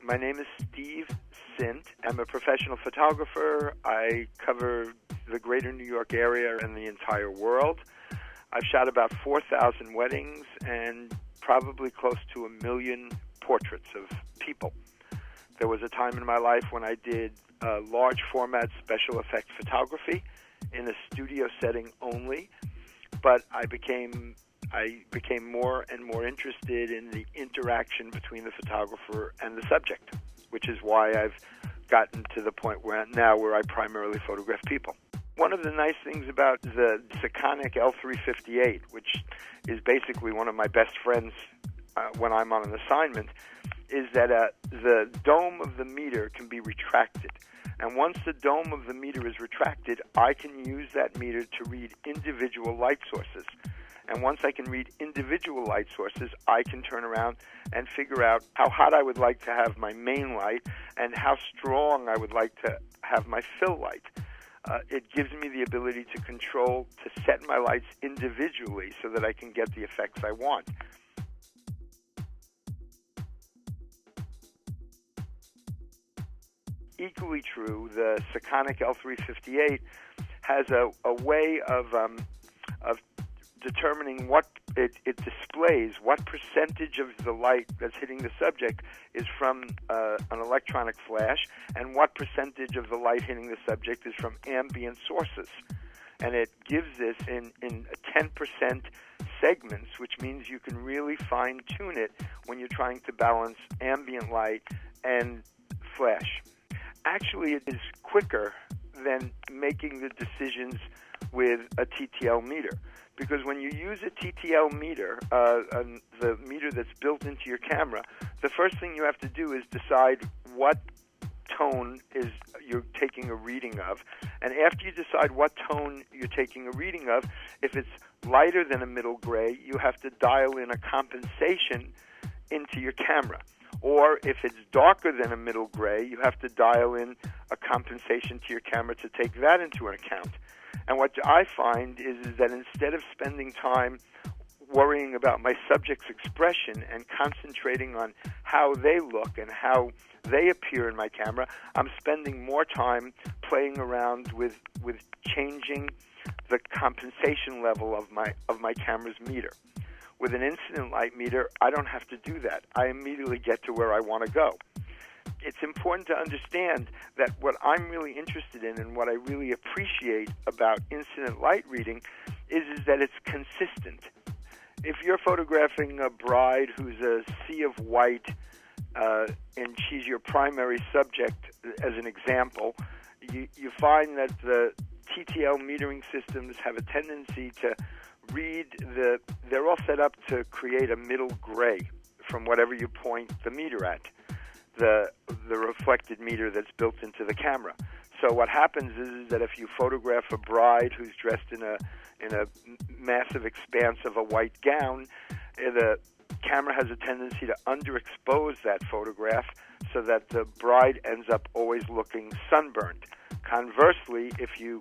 My name is SteveSint. I'm a professional photographer. I cover the greater New York area and the entire world. I've shot about 4,000 weddings and probably close to 1 million portraits of people. There was a time in my life when I did large format special effect photography in a studio setting only, but I became more and more interested in the interaction between the photographer and the subject, which is why I've gotten to the point where I primarily photograph people. One of the nice things about the SteveSint L358, which is basically one of my best friends when I'm on an assignment, is that the dome of the meter can be retracted. And once the dome of the meter is retracted, I can use that meter to read individual light sources. And once I can read individual light sources, I can turn around and figure out how hot I would like to have my main light and how strong I would like to have my fill light. It gives me the ability to set my lights individually so that I can get the effects I want. Equally true, the SteveSint L358 has a way of determining what it displays, what percentage of the light that's hitting the subject is from an electronic flash, and what percentage of the light hitting the subject is from ambient sources. And it gives this in 10% segments, which means you can really fine-tune it when you're trying to balance ambient light and flash. Actually, it is quicker than making the decisions with a TTL meter. Because when you use a TTL meter, the meter that's built into your camera, the first thing you have to do is decide what tone you're taking a reading of. And after you decide what tone you're taking a reading of, if it's lighter than a middle gray, you have to dial in a compensation into your camera. Or if it's darker than a middle gray, you have to dial in a compensation to your camera to take that into account. And what I find is that instead of spending time worrying about my subject's expression and concentrating on how they look and how they appear in my camera, I'm spending more time playing around with changing the compensation level of my camera's meter. With an incident light meter, I don't have to do that. I immediately get to where I want to go. It's important to understand that what I'm really interested in and what I really appreciate about incident light reading is that it's consistent. If you're photographing a bride who's a sea of white and she's your primary subject, as an example, you find that the TTL metering systems have a tendency to read they're all set up to create a middle gray from whatever you point the meter at, the reflected meter that's built into the camera. So what happens is that if you photograph a bride who's dressed in a massive expanse of a white gown, the camera has a tendency to underexpose that photograph so that the bride ends up always looking sunburned. Conversely, if you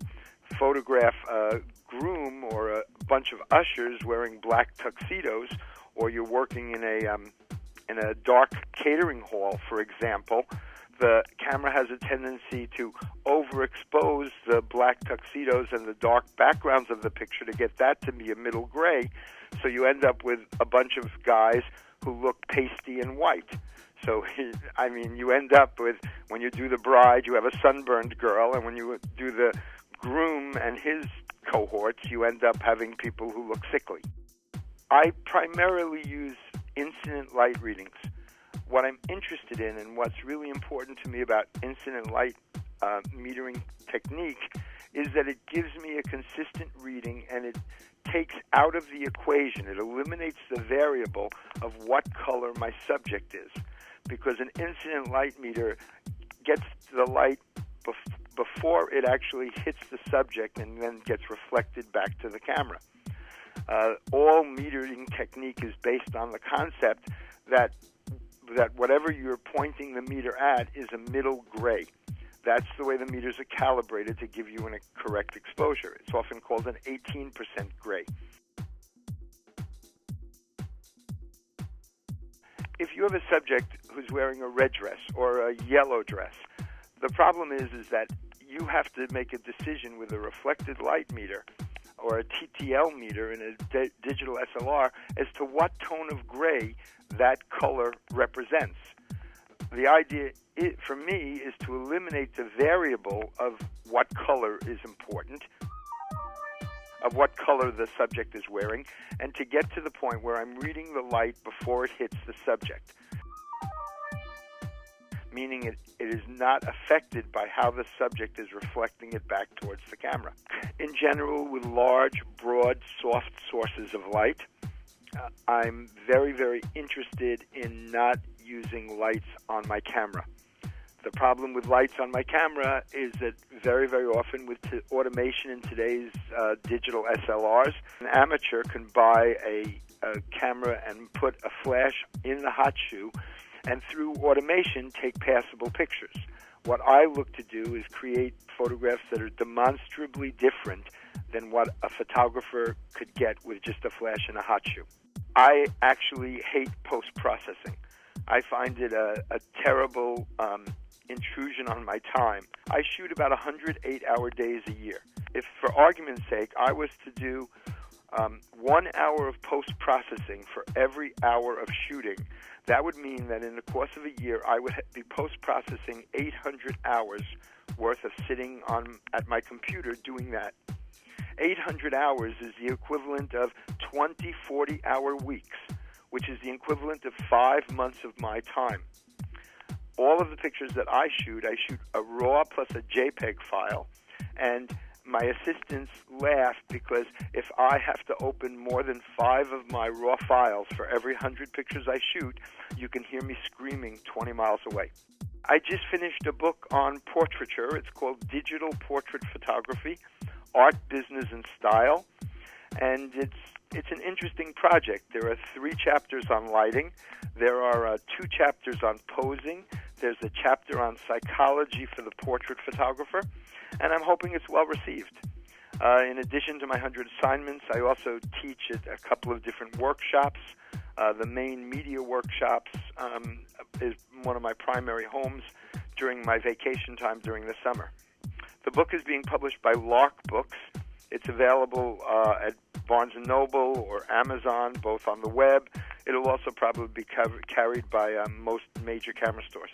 photograph a groom or a bunch of ushers wearing black tuxedos, or you're working in a dark catering hall, for example, the camera has a tendency to overexpose the black tuxedos and the dark backgrounds of the picture to get that to be a middle gray. So you end up with a bunch of guys who look pasty and white. So, I mean, you end up with, when you do the bride, you have a sunburned girl, and when you do the groom and his cohorts, you end up having people who look sickly. I primarily use incident light readings. What I'm interested in and what's really important to me about incident light metering technique is that it gives me a consistent reading, and it takes out of the equation, it eliminates the variable of what color my subject is. Because an incident light meter gets the light before it actually hits the subject and then gets reflected back to the camera. All metering technique is based on the concept that whatever you're pointing the meter at is a middle gray. That's the way the meters are calibrated to give you a correct exposure. It's often called an 18% gray. if you have a subject who's wearing a red dress or a yellow dress, the problem is that you have to make a decision with a reflected light meter or a TTL meter in a digital SLR as to what tone of gray that color represents. The idea for me is to eliminate the variable of what color is important, of what color the subject is wearing, and to get to the point where I'm reading the light before it hits the subject, meaning it is not affected by how the subject is reflecting it back towards the camera. In general, with large, broad, soft sources of light, I'm very, very interested in not using lights on my camera. The problem with lights on my camera is that very, very often with automation in today's digital SLRs, an amateur can buy a camera and put a flash in the hot shoe and through automation take passable pictures. What I look to do is create photographs that are demonstrably different than what a photographer could get with just a flash and a hot shoe. I actually hate post-processing. I find it a terrible intrusion on my time. I shoot about 108-hour days a year. If, for argument's sake, I was to do 1 hour of post-processing for every hour of shooting, that would mean that in the course of a year, I would be post-processing 800 hours worth of sitting at my computer doing that. 800 hours is the equivalent of 20 40-hour weeks, which is the equivalent of 5 months of my time. All of the pictures that I shoot a RAW plus a JPEG file, and my assistants laugh because if I have to open more than 5 of my RAW files for every 100 pictures I shoot, you can hear me screaming 20 miles away. I just finished a book on portraiture. It's called Digital Portrait Photography, Art, Business, and Style, and it's an interesting project. There are 3 chapters on lighting. There are 2 chapters on posing. There's a chapter on psychology for the portrait photographer, and I'm hoping it's well received. In addition to my 100 assignments, I also teach at a couple of different workshops. The main media workshops is one of my primary homes during my vacation time during the summer. The book is being published by Lark Books. It's available at Barnes & Noble or Amazon, both on the web. It'll also probably be carried by most major camera stores.